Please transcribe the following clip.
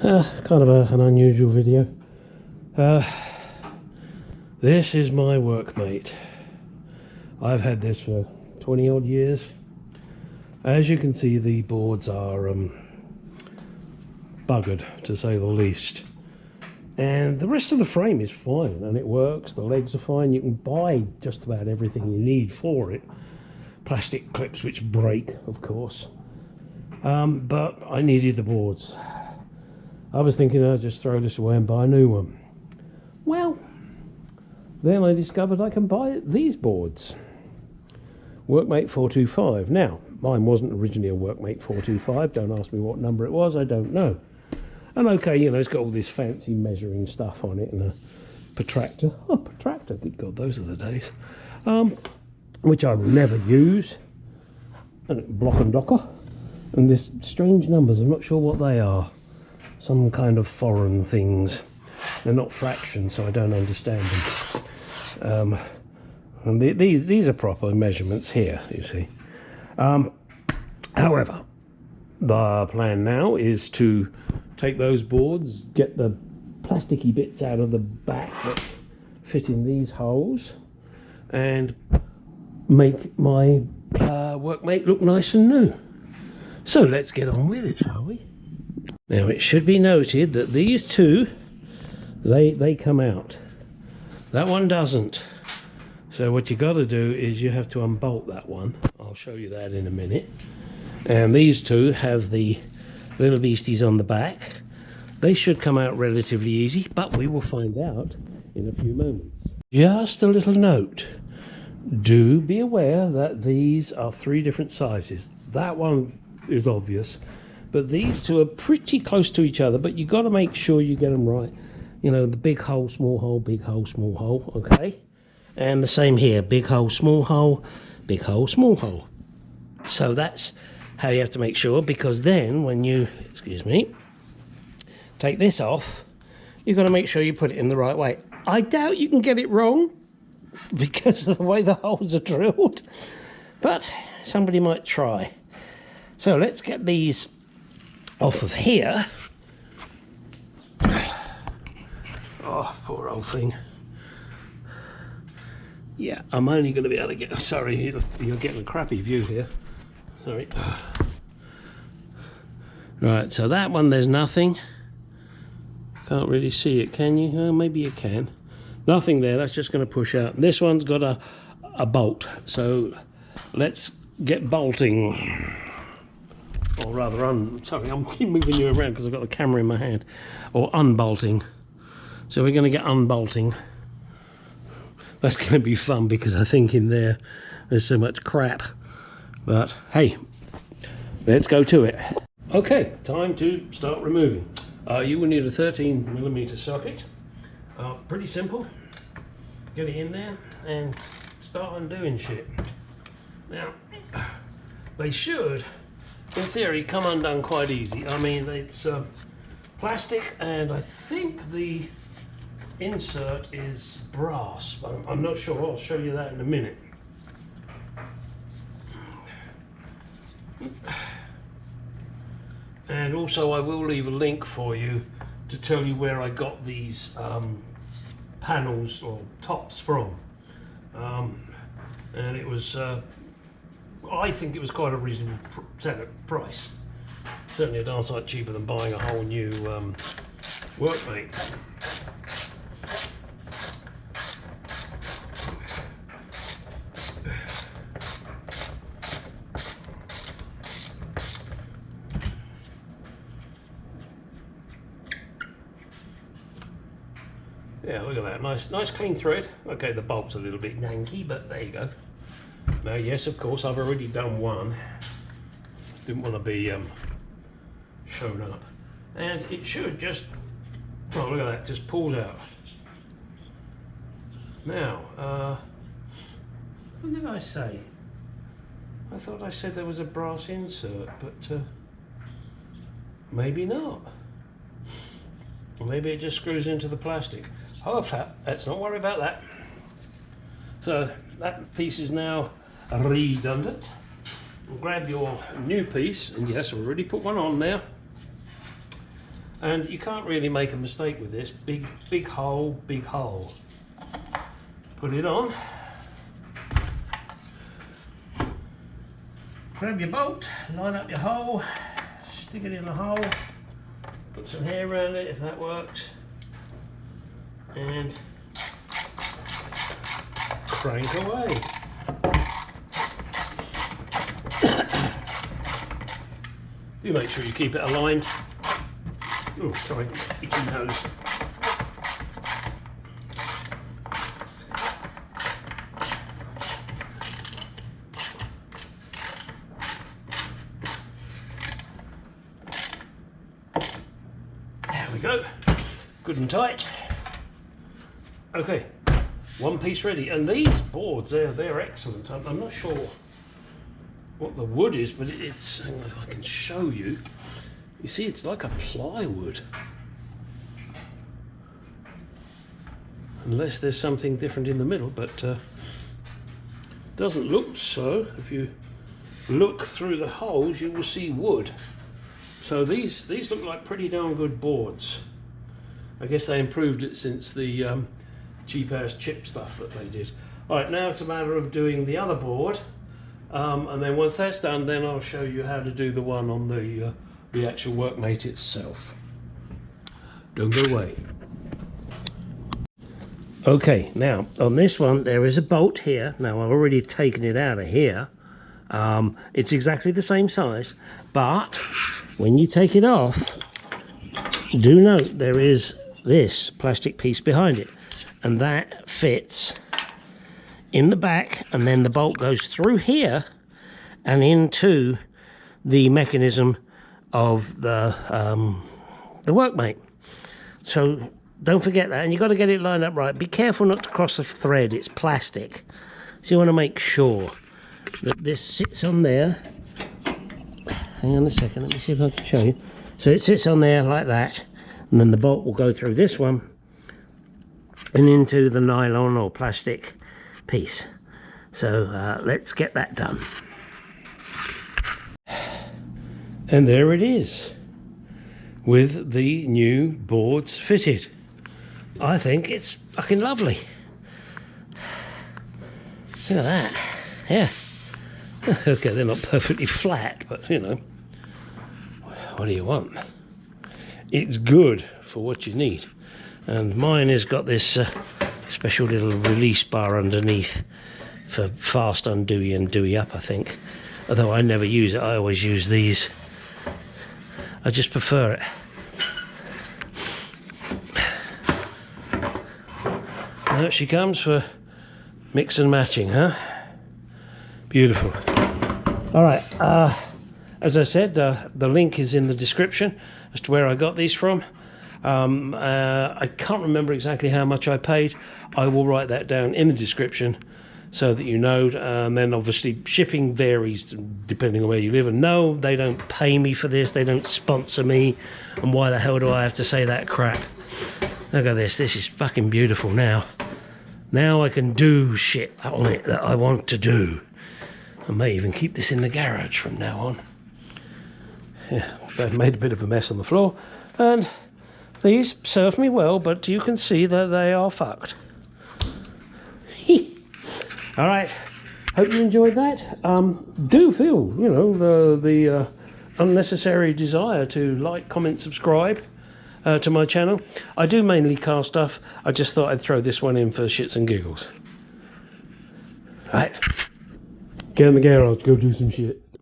Kind of an unusual video. This is my Workmate. I've had this for 20 odd years. As you can see, the boards are buggered, to say the least. And the rest of the frame is fine, and it works. The legs are fine. You can buy just about everything you need for it. Plastic clips which break, of course. But I needed the boards. I was thinking I'd just throw this away and buy a new one. Well, then I discovered I can buy these boards. Workmate 425. Now, mine wasn't originally a Workmate 425. Don't ask me what number it was, I don't know. And okay, you know, it's got all this fancy measuring stuff on it and a protractor. Oh, protractor, good God, those are the days. Which I will never use. And block and docker. And this strange numbers, I'm not sure what they are. Some kind of foreign things. They're not fractions, so I don't understand them. And these are proper measurements here, you see. However, the plan now is to take those boards, get the plasticky bits out of the back that fit in these holes, and make my Workmate look nice and new. So let's get on with it, shall we? Now it should be noted that these two, they come out. That one doesn't. So what you got to do is you have to unbolt that one. I'll show you that in a minute. And these two have the little beasties on the back. They should come out relatively easy, but we will find out in a few moments. Just a little note. Do be aware that these are 3 different sizes. That one is obvious, but these two are pretty close to each other, but you got to make sure you get them right. You know, the big hole, small hole, big hole, small hole, okay? And the same here, big hole, small hole, big hole, small hole. So that's how you have to make sure, because then when you, excuse me, take this off, you've got to make sure you put it in the right way. I doubt you can get it wrong because of the way the holes are drilled, but somebody might try. So let's get these off of here. Oh, poor old thing. Yeah, I'm only going to be able to get... Sorry, you're getting a crappy view here. Sorry. Right, so that one, there's nothing. Can't really see it, can you? Oh, maybe you can. Nothing there, that's just going to push out. This one's got a bolt, so let's get bolting. Or rather, sorry, I'm keep moving you around because I've got the camera in my hand. Or unbolting. So we're going to get unbolting. That's going to be fun because I think in there's so much crap. But hey, let's go to it. Okay, time to start removing. You will need a 13mm socket. Pretty simple. Get it in there and start undoing shit. Now, they should, in theory, come undone quite easy. I mean, it's plastic, and I think the insert is brass, but I'm not sure. I'll show you that in a minute. And also I will leave a link for you to tell you where I got these panels or tops from. And it was, I think it was quite a reasonable price. Certainly a darn sight cheaper than buying a whole new Workmate. Yeah, look at that, nice clean thread. Okay, the bolt's a little bit nanky, but there you go. Now, yes, of course, I've already done one. Didn't want to be shown up. And it should just, oh, look at that, just pulls out. Now, what did I say? I thought I said there was a brass insert, but maybe not. Or maybe it just screws into the plastic. Oh, let's not worry about that. So that piece is now redundant. Grab your new piece, and yes, I've already put one on there. And you can't really make a mistake with this. Big hole, big hole. Put it on. Grab your bolt, line up your hole, stick it in the hole, put some hair around it if that works, and crank away. Do make sure you keep it aligned. Oh, sorry, itchy nose. There we go, good and tight. Okay, one piece ready, and these boards, they're excellent. I'm not sure what the wood is, but it's, I can show you. You see, it's like a plywood. Unless there's something different in the middle, but doesn't look so. If you look through the holes, you will see wood. So these look like pretty darn good boards. I guess they improved it since the cheap-ass chip stuff that they did. All right, now it's a matter of doing the other board, and then once that's done, then I'll show you how to do the one on the actual Workmate itself. Don't go away. Okay, now on this one there is a bolt here. Now I've already taken it out of here. It's exactly the same size, but when you take it off, do note there is this plastic piece behind it, and that fits in the back, and then the bolt goes through here and into the mechanism of the Workmate. So don't forget that, and you've got to get it lined up right. Be careful not to cross the thread, it's plastic. So you want to make sure that this sits on there. Hang on a second, let me see if I can show you. So it sits on there like that, and then the bolt will go through this one and into the nylon or plastic piece. So let's get that done. And there it is, with the new boards fitted. I think it's fucking lovely. Look at that. Yeah. Okay, they're not perfectly flat, but you know, what do you want? It's good for what you need. And mine has got this special little release bar underneath for fast undooey and dewey up, I think. Although I never use it, I always use these. I just prefer it. Out she comes for mix and matching, huh? Beautiful. All right, as I said, the link is in the description as to where I got these from. I can't remember exactly how much I paid. I will write that down in the description so that you know. And then obviously shipping varies depending on where you live. And no, they don't pay me for this. They don't sponsor me. And why the hell do I have to say that crap? Look at this. This is fucking beautiful now. Now I can do shit on it that I want to do. I may even keep this in the garage from now on. Yeah, I've made a bit of a mess on the floor. And these serve me well, but you can see that they are fucked. All right, hope you enjoyed that. Do feel, you know, the unnecessary desire to like, comment, subscribe to my channel. I do mainly car stuff. I just thought I'd throw this one in for shits and giggles. Right, get in the garage, go do some shit.